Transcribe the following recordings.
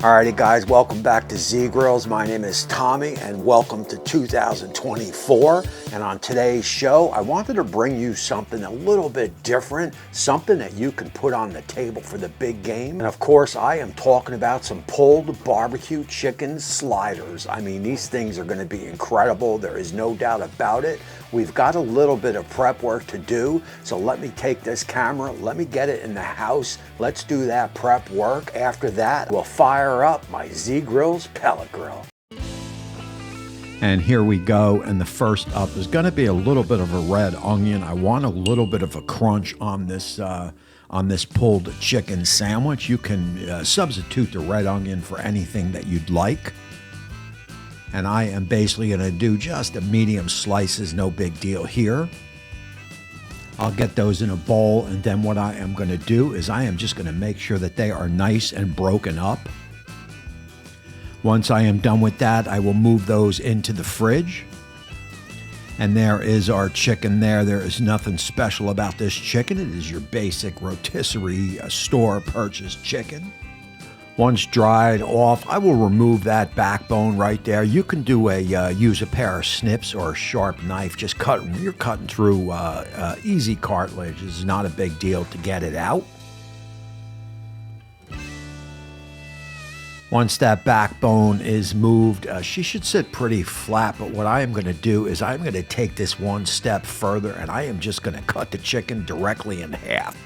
Alrighty guys, welcome back to Z Grills. My name is Tommy and welcome to 2024. And on today's show, I wanted to bring you something a little bit different, something that you can put on the table for the big game. And of course, I am talking about some pulled barbecue chicken sliders. I mean, these things are gonna be incredible. There is no doubt about it. We've got a little bit of prep work to do, so let me take this camera, let me get it in the house, let's do that prep work. After that, we'll fire up my Z Grills pellet grill. And here we go, and the first up is gonna be a little bit of a red onion. I want a little bit of a crunch on this pulled chicken sandwich. You can substitute the red onion for anything that you'd like. And I am basically gonna do just a medium slices, no big deal here. I'll get those in a bowl, and then what I am gonna do is I am just gonna make sure that they are nice and broken up. Once I am done with that, I will move those into the fridge. And there is our chicken there. There is nothing special about this chicken. It is your basic rotisserie store purchased chicken. Once dried off, I will remove that backbone right there. You can do use a pair of snips or a sharp knife. Just you're cutting through easy cartilage. It's not a big deal to get it out. Once that backbone is moved, she should sit pretty flat, but what I am gonna do is I'm gonna take this one step further and I am just gonna cut the chicken directly in half.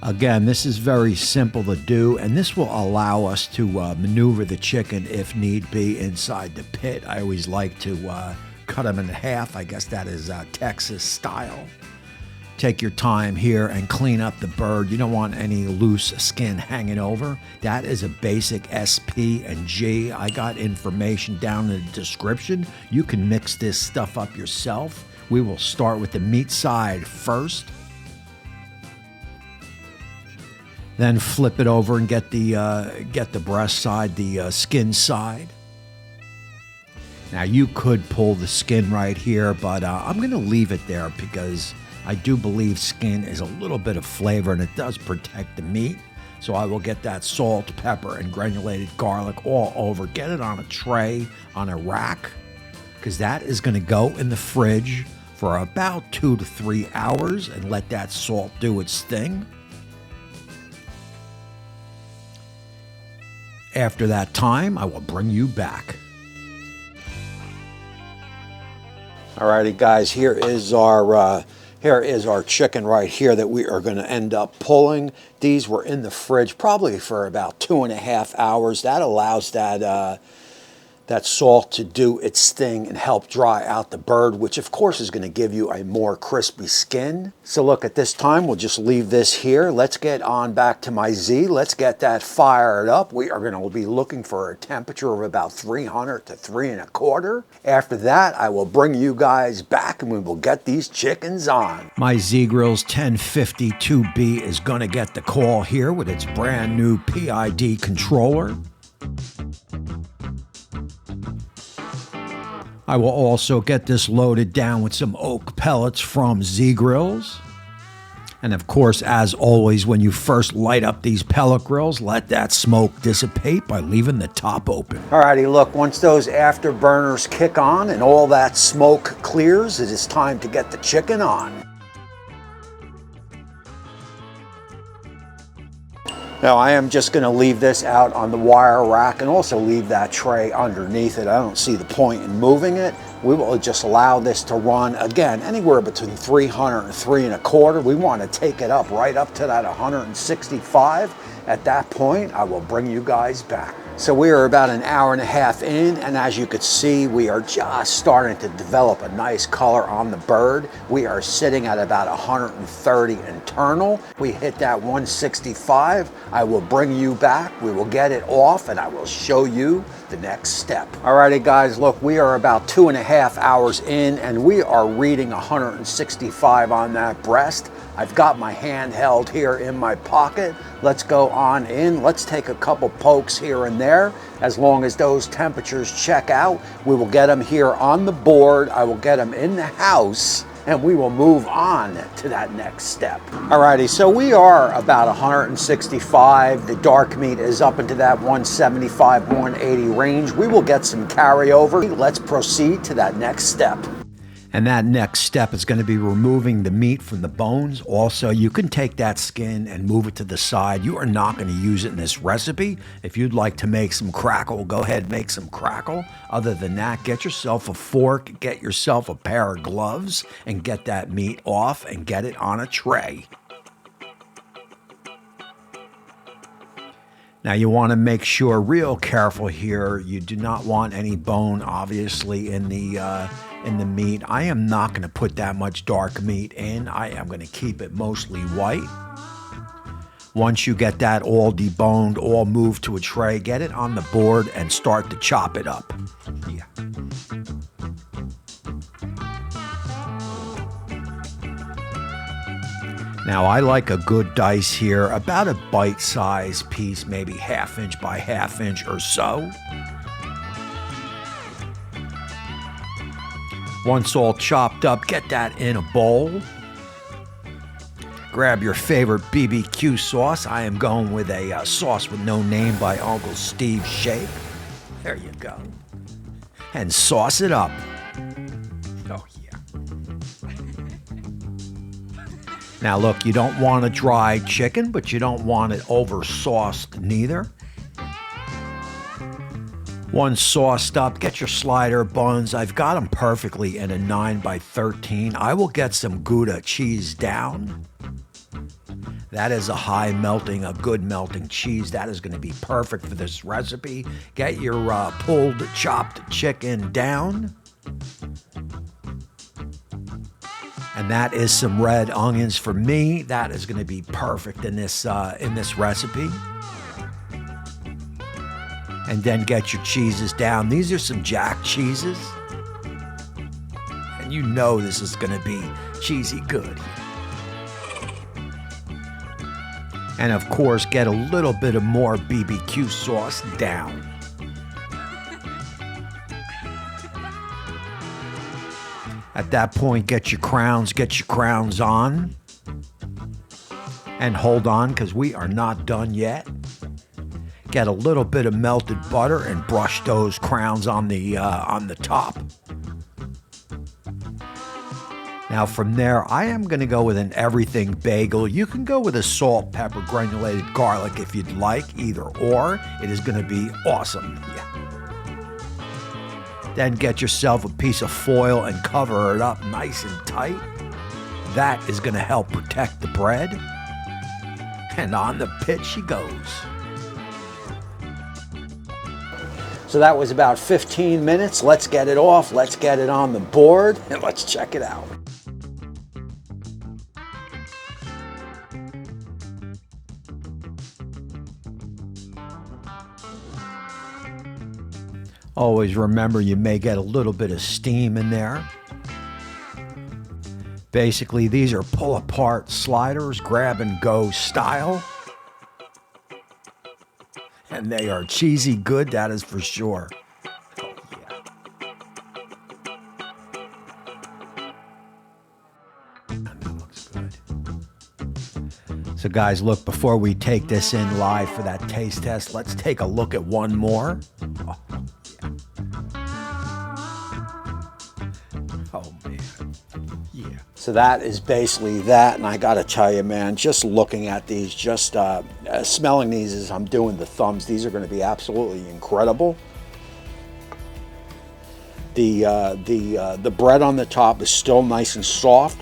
Again, this is very simple to do, and this will allow us to maneuver the chicken if need be inside the pit. I always like to cut them in half. I guess that is Texas style. Take your time here and clean up the bird. You don't want any loose skin hanging over. That is a basic SP and G. I got information down in the description. You can mix this stuff up yourself. We will start with the meat side first. Then flip it over and get the breast side, the skin side. Now you could pull the skin right here, but I'm going to leave it there because I do believe skin is a little bit of flavor and it does protect the meat. So I will get that salt, pepper, and granulated garlic all over. Get it on a tray, on a rack, because that is going to go in the fridge for about 2 to 3 hours and let that salt do its thing. After that time, I will bring you back. Alrighty guys, here is our chicken right here that we are gonna end up pulling. These were in the fridge probably for about 2.5 hours. That allows that salt to do its thing and help dry out the bird, which of course is going to give you a more crispy skin. So look, at this time, we'll just leave this here. Let's get on back to my Z. Let's get that fired up. We are going to be looking for a temperature of about 300 to 3¼ After that, I will bring you guys back and we will get these chickens on. My Z Grills 1052B is going to get the call here with its brand new PID controller. I will also get this loaded down with some oak pellets from Z Grills. And of course, as always, when you first light up these pellet grills, let that smoke dissipate by leaving the top open. Alrighty, look, once those afterburners kick on and all that smoke clears, it is time to get the chicken on. Now I am just going to leave this out on the wire rack and also leave that tray underneath it. I don't see the point in moving it. We will just allow this to run, again, anywhere between 300 and 3¼ We want to take it up right up to that 165. At that point, I will bring you guys back. So we are about an hour-and-a-half in, and as you can see, we are just starting to develop a nice color on the bird. We are sitting at about 130 internal. We hit that 165. I will bring you back. We will get it off, and I will show you the next step. Alrighty guys, look, we are about 2.5 hours in, and we are reading 165 on that breast. I've got my handheld here in my pocket. Let's go on in. Let's take a couple pokes here and there. As long as those temperatures check out, we will get them here on the board. I will get them in the house, and we will move on to that next step. Alrighty, so we are about 165. The dark meat is up into that 175, 180 range. We will get some carryover. Let's proceed to that next step. And that next step is going to be removing the meat from the bones. Also, you can take that skin and move it to the side. You are not going to use it in this recipe. If you'd like to make some crackle, go ahead and make some crackle. Other than that, get yourself a fork, get yourself a pair of gloves, and get that meat off and get it on a tray. Now you want to make sure, real careful here, you do not want any bone obviously in the meat. I am not going to put that much dark meat in. I am going to keep it mostly white. Once you get that all deboned, all moved to a tray, get it on the board and start to chop it up. Yeah. Now I like a good dice here, about a bite-sized piece, maybe 1/2 inch by 1/2 inch or so. Once all chopped up, get that in a bowl. Grab your favorite BBQ sauce. I am going with a sauce with no name by Uncle Steve Shake. There you go. And sauce it up. Oh, yeah. Now, look, you don't want a dry chicken, but you don't want it over-sauced neither. Once sauced up, get your slider buns. I've got them perfectly in a 9 by 13. I will get some Gouda cheese down. That is a high melting, a good melting cheese. That is going to be perfect for this recipe. Get your pulled chopped chicken down. And that is some red onions for me. That is going to be perfect in this recipe. And then get your cheeses down. These are some Jack cheeses. And you know this is going to be cheesy good. And of course, get a little bit of more BBQ sauce down. At that point, get your crowns on. And hold on, because we are not done yet. Get a little bit of melted butter and brush those crowns on the top. Now from there, I am going to go with an everything bagel. You can go with a salt, pepper, granulated garlic if you'd like, either or. It is going to be awesome. Yeah. Then get yourself a piece of foil and cover it up nice and tight. That is going to help protect the bread. And on the pit she goes. So that was about 15 minutes. Let's get it off. Let's get it on the board and let's check it out. Always remember you may get a little bit of steam in there. Basically, these are pull-apart sliders, grab-and-go style. And they are cheesy good, that is for sure. Oh, yeah. And that looks good. So guys, look, before we take this in live for that taste test, let's take a look at one more. Oh, yeah. Oh, man. Yeah. So that is basically that, and I gotta tell you, man, just looking at these, just smelling these as I'm doing the thumbs, these are gonna be absolutely incredible. The bread on the top is still nice and soft.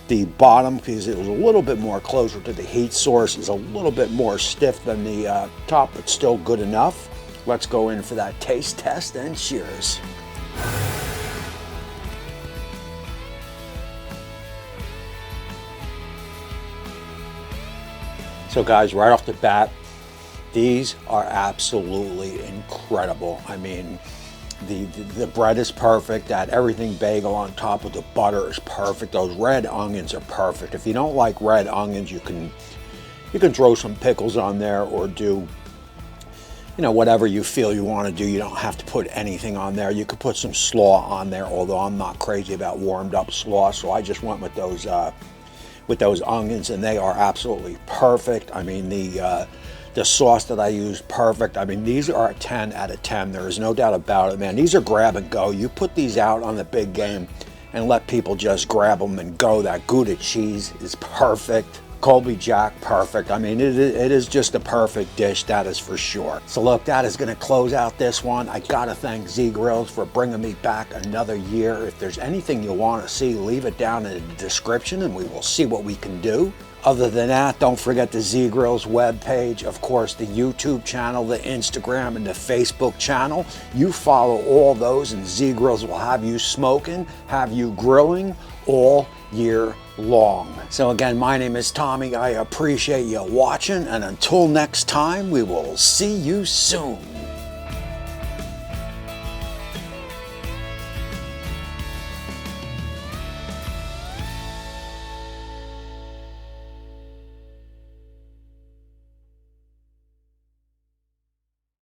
The bottom, because it was a little bit more closer to the heat source, is a little bit more stiff than the top, but still good enough. Let's go in for that taste test and cheers. So guys, right off the bat, these are absolutely incredible. I mean, the bread is perfect. That everything bagel on top of the butter is perfect. Those red onions are perfect. If you don't like red onions, you can throw some pickles on there or do whatever you feel you want to do. You don't have to put anything on there. You could put some slaw on there, although I'm not crazy about warmed up slaw, so I just went with those onions, and they are absolutely perfect. I mean, the sauce that I use, perfect. I mean, these are a 10 out of 10. There is no doubt about it, man. These are grab and go. You put these out on the big game and let people just grab them and go. That Gouda cheese is perfect. Colby Jack, perfect. I mean, it is just a perfect dish, that is for sure. So look, that is gonna close out this one. I gotta thank Z Grills for bringing me back another year. If there's anything you wanna see, leave it down in the description and we will see what we can do. Other than that, don't forget the Z Grills webpage, of course, the YouTube channel, the Instagram, and the Facebook channel. You follow all those and Z Grills will have you smoking, have you grilling all year long. So again, my name is Tommy. I appreciate you watching, and until next time, we will see you soon.